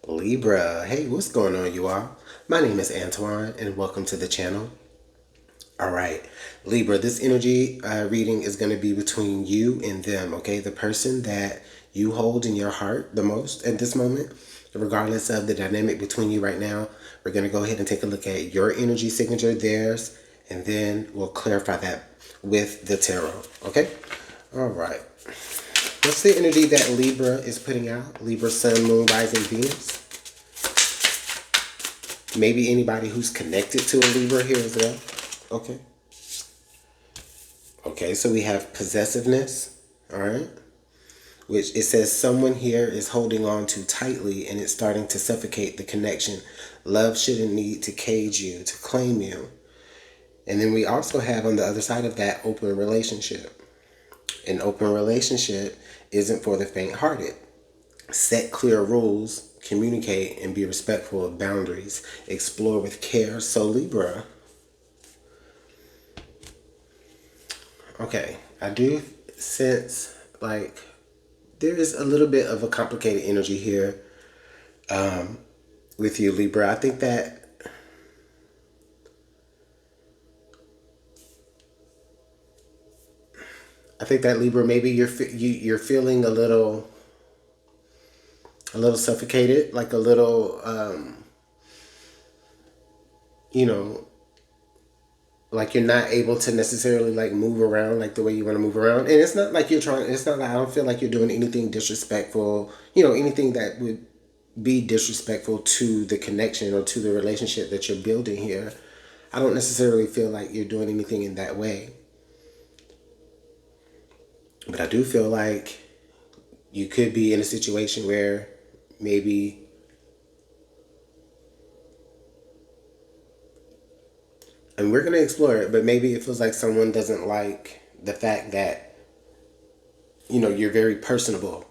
Libra. Hey, what's going on, you all? My name is Antoine, and welcome to the channel. All right, Libra, this energy reading is going to be between you and them, okay? The person that you hold in your heart the most at this moment, regardless of the dynamic between you right now. We're going to go ahead and take a look at your energy signature, theirs, and then we'll clarify that with the tarot, okay? All right. What's the energy that Libra is putting out? Libra, Sun, Moon, Rising, Venus. Maybe anybody who's connected to a Libra here as well. Okay. Okay, so we have possessiveness. All right. Which it says someone here is holding on too tightly and it's starting to suffocate the connection. Love shouldn't need to cage you, to claim you. And then we also have on the other side of that open relationship. An open relationship isn't for the faint-hearted. Set clear rules, communicate, and be respectful of boundaries. Explore with care. So Libra, okay, I do sense like there is a little bit of a complicated energy here with you, Libra. I think that Libra, maybe you're feeling a little suffocated, like a little you know, like you're not able to necessarily like move around like the way you want to move around. And it's not like you're trying, it's not like, I don't feel like you're doing anything disrespectful, anything that would be disrespectful to the connection or to the relationship that you're building here. I don't necessarily feel like you're doing anything in that way. But I do feel like you could be in a situation where maybe, and we're going to explore it, but maybe it feels like someone doesn't like the fact that, you're very personable,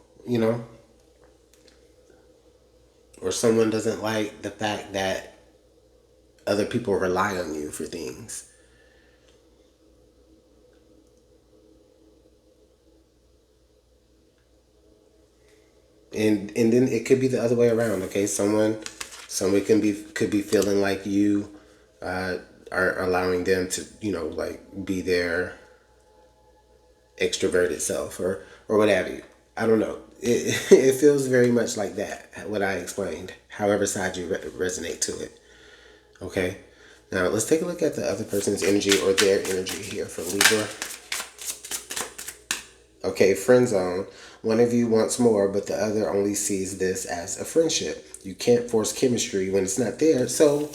or someone doesn't like the fact that other people rely on you for things. And then it could be the other way around, okay? Someone could be feeling like you uh, are allowing them to, like be their extroverted self or what have you. I don't know. It feels very much like that, what I explained, however side you resonate to it. Okay? Now, let's take a look at the other person's energy or their energy here for Libra. Okay, friend zone. One of you wants more, but the other only sees this as a friendship. You can't force chemistry when it's not there. So,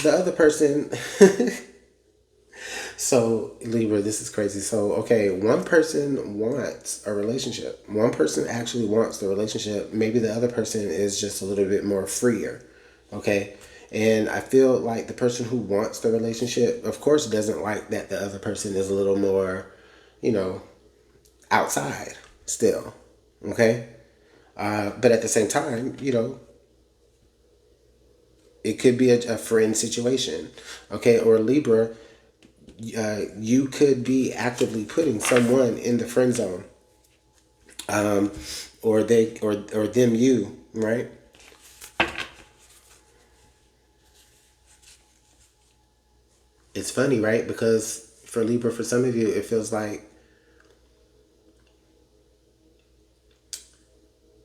the other person. So, Libra, this is crazy. So, okay, one person wants a relationship. One person actually wants the relationship. Maybe the other person is just a little bit more freer. Okay? And I feel like the person who wants the relationship, of course, doesn't like that the other person is a little more, you know, outside still. Okay? But at the same time, it could be a friend situation. Okay? Or Libra, you could be actively putting someone in the friend zone, or they or them you, right? It's funny, right? Because for Libra, for some of you, it feels like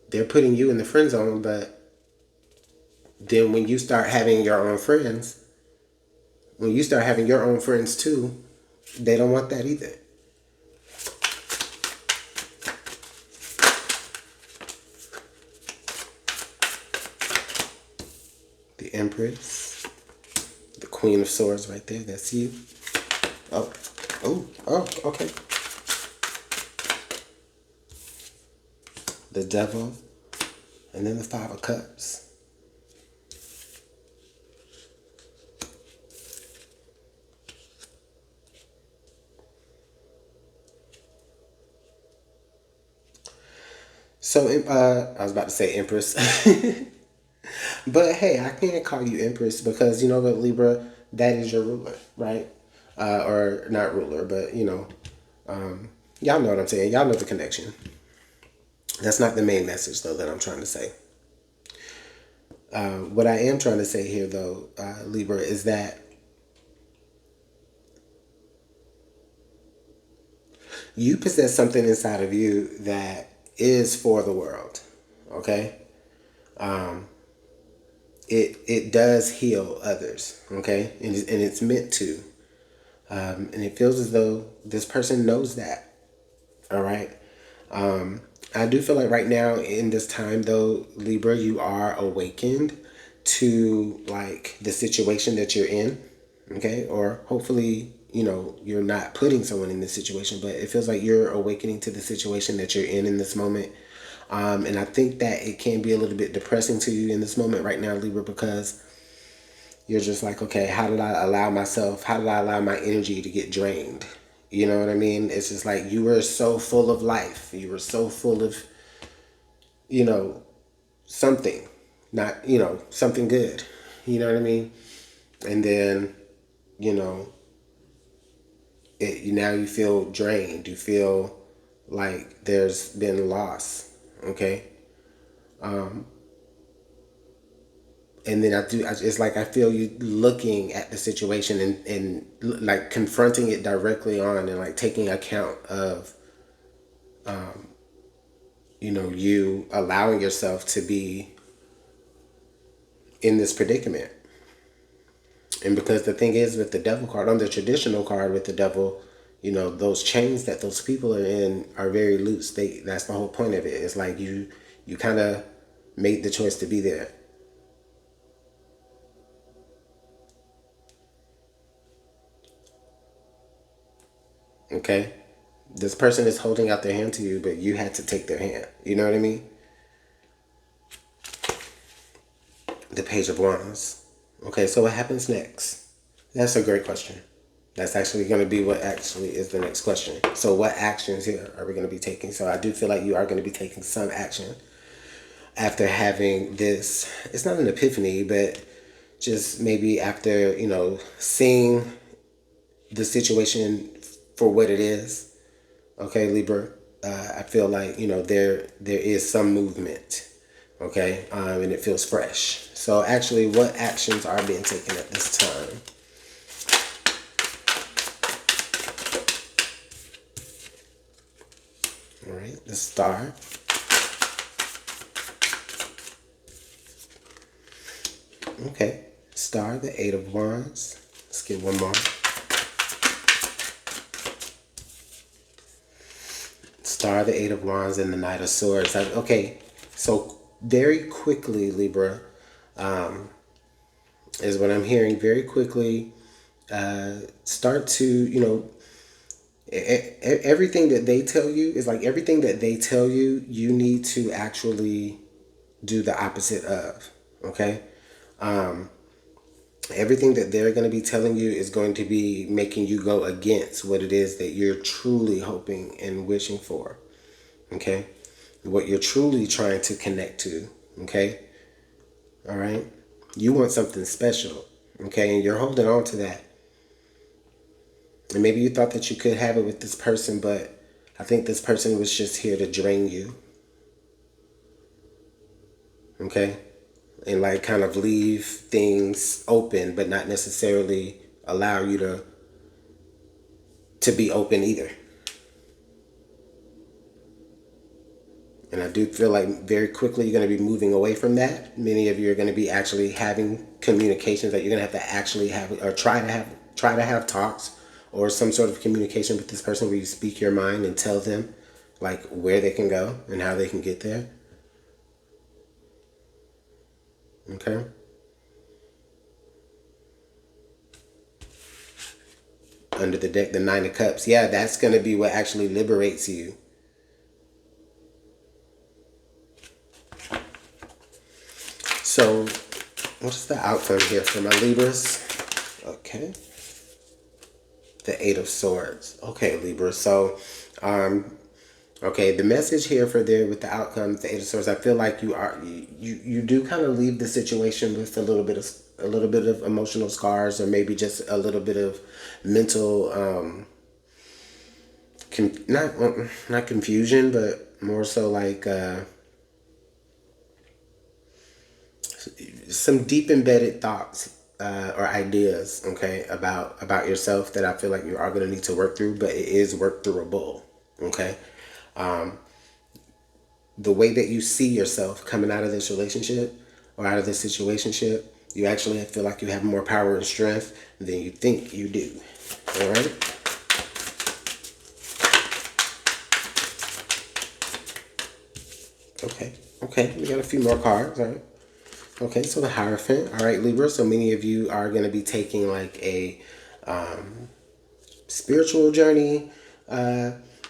they're putting you in the friend zone, but then when you start having your own friends, when you start having your own friends too, they don't want that either. The Empress, the Queen of Swords right there, that's you. Oh, oh, okay. The Devil, and then the Five of Cups. So, I was about to say Empress. But hey, I can't call you Empress because you know what, Libra, that is your ruler, right? Or not ruler, but y'all know what I'm saying. Y'all know the connection. That's not the main message though that I'm trying to say. What I am trying to say here, though, Libra, is that you possess something inside of you that is for the world. Okay, it does heal others. Okay, and it's meant to, and it feels as though this person knows that. All right. I do feel like right now in this time, though, Libra, you are awakened to like the situation that you're in. Okay, or hopefully, you're not putting someone in this situation, but it feels like you're awakening to the situation that you're in this moment. And I think that it can be a little bit depressing to you in this moment right now, Libra, because you're just like, okay, how did I allow my energy to get drained? You know what I mean? It's just like you were so full of life. You were so full of, you know, something, not, something good. You know what I mean? And then, you know, now you feel drained. You feel like there's been loss. Okay. And then it's like I feel you looking at the situation and like confronting it directly on and like taking account of, you allowing yourself to be in this predicament. And because the thing is with the devil card, on the traditional card with the devil, those chains that those people are in are very loose. That's the whole point of it. It's like you kind of made the choice to be there. Okay? This person is holding out their hand to you, but you had to take their hand. You know what I mean? The Page of Wands. Okay, so what happens next? That's a great question. That's actually going to be what actually is the next question. So, what actions here are we going to be taking? So, I do feel like you are going to be taking some action after having this. It's not an epiphany, but just maybe after, seeing the situation for what it is. Okay, Libra. I feel like, there is some movement. Okay, and it feels fresh. So, actually, what actions are being taken at this time? All right, the Star. Okay, Star, the Eight of Wands. Let's get one more. Star, the Eight of Wands, and the Knight of Swords. Okay, so very quickly, Libra, is what I'm hearing. Very quickly, start to, everything that they tell you is like everything that they tell you, you need to actually do the opposite of. Okay? Everything that they're going to be telling you is going to be making you go against what it is that you're truly hoping and wishing for. Okay? What you're truly trying to connect to. Okay? All right? You want something special. Okay? And you're holding on to that. And maybe you thought that you could have it with this person, but I think this person was just here to drain you. Okay? And like kind of leave things open, but not necessarily allow you to be open either. And I do feel like very quickly you're going to be moving away from that. Many of you are going to be actually having communications that you're going to have to actually have or try to have talks or some sort of communication with this person where you speak your mind and tell them like where they can go and how they can get there. Okay? Under the deck, the Nine of Cups. Yeah, that's going to be what actually liberates you. So, what's the outcome here for my Libras? Okay. The Eight of Swords. Okay, Libra. So, okay, the message here for there with the outcome, the Eight of Swords. I feel like you do kind of leave the situation with a little bit of emotional scars, or maybe just a little bit of mental, not confusion, but more so like some deep embedded thoughts or ideas, okay, about yourself that I feel like you are going to need to work through, but it is work throughable, okay. The way that you see yourself coming out of this relationship or out of this situationship, you actually feel like you have more power and strength than you think you do. All right. Okay. Okay. We got a few more cards. All right. Okay. So the Hierophant. All right, Libra. So many of you are going to be taking like a spiritual journey,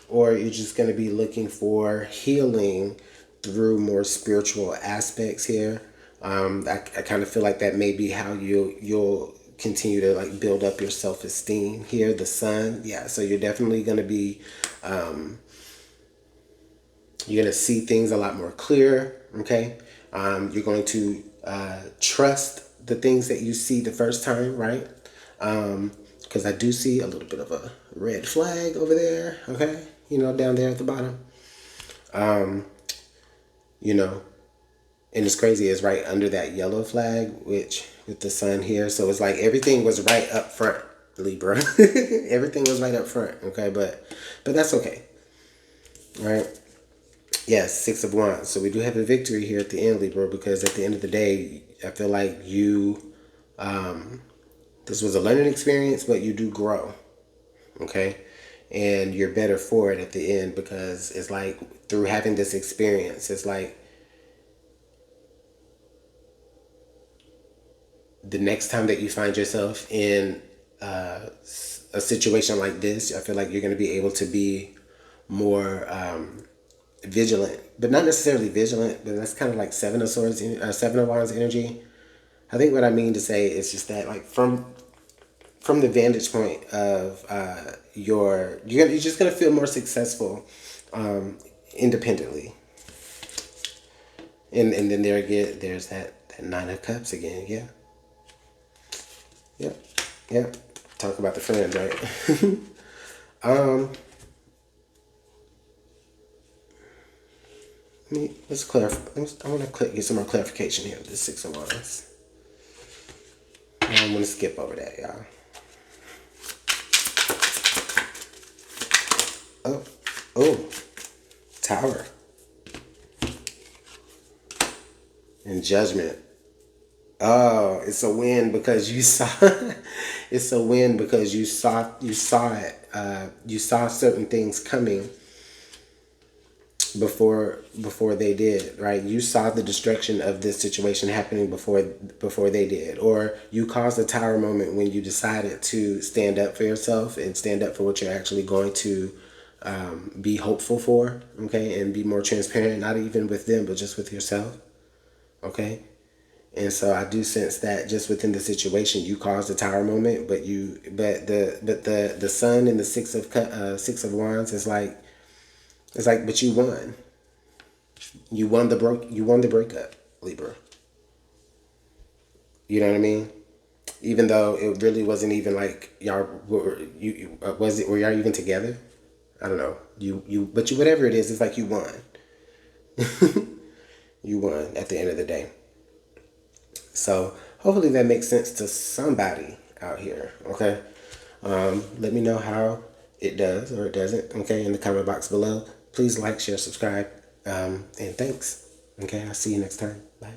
or you're just going to be looking for healing through more spiritual aspects here. I kind of feel like that may be how you'll continue to like build up your self-esteem here. The Sun, yeah. So you're definitely going to be you're going to see things a lot more clear. Okay, you're going to trust the things that you see the first time, right? Because I do see a little bit of a red flag over there. Okay, down there at the bottom. You know, and it's crazy. It's right under that yellow flag, which with the Sun here. So it's like everything was right up front, Libra. Everything was right up front. Okay, but that's okay, right? Yes, Six of Wands. So we do have a victory here at the end, Libra, because at the end of the day, I feel like this was a learning experience, but you do grow, okay? And you're better for it at the end because it's like through having this experience, it's like the next time that you find yourself in a situation like this, I feel like you're going to be able to be more vigilant, but not necessarily vigilant, but that's kind of like Seven of Swords, Seven of Wands energy. I think what I mean to say is just that, like from the vantage point of you're just gonna feel more successful independently, and then there's that Nine of Cups again. Yeah, yep, yep. Talk about the friends, right? um, let's clarify. I want to get some more clarification here. The Six of Wands. I'm gonna skip over that, y'all. Oh, oh, Tower and Judgment. Oh, it's a win because you saw. It's a win because you saw it. You saw certain things coming before they did, right? You saw the destruction of this situation happening before they did, or you caused a tower moment when you decided to stand up for yourself and stand up for what you're actually going to be hopeful for, okay, and be more transparent, not even with them, but just with yourself, okay. And so I do sense that just within the situation, you caused a tower moment, but the Sun and the Six of Wands is like but you won. You won the breakup, Libra. You know what I mean? Even though it really wasn't even like y'all was it were y'all even together? I don't know. But whatever it is, it's like you won. You won at the end of the day. So hopefully that makes sense to somebody out here. Okay. Let me know how it does or it doesn't. Okay, in the comment box below. Please like, share, subscribe, and thanks. Okay, I'll see you next time. Bye.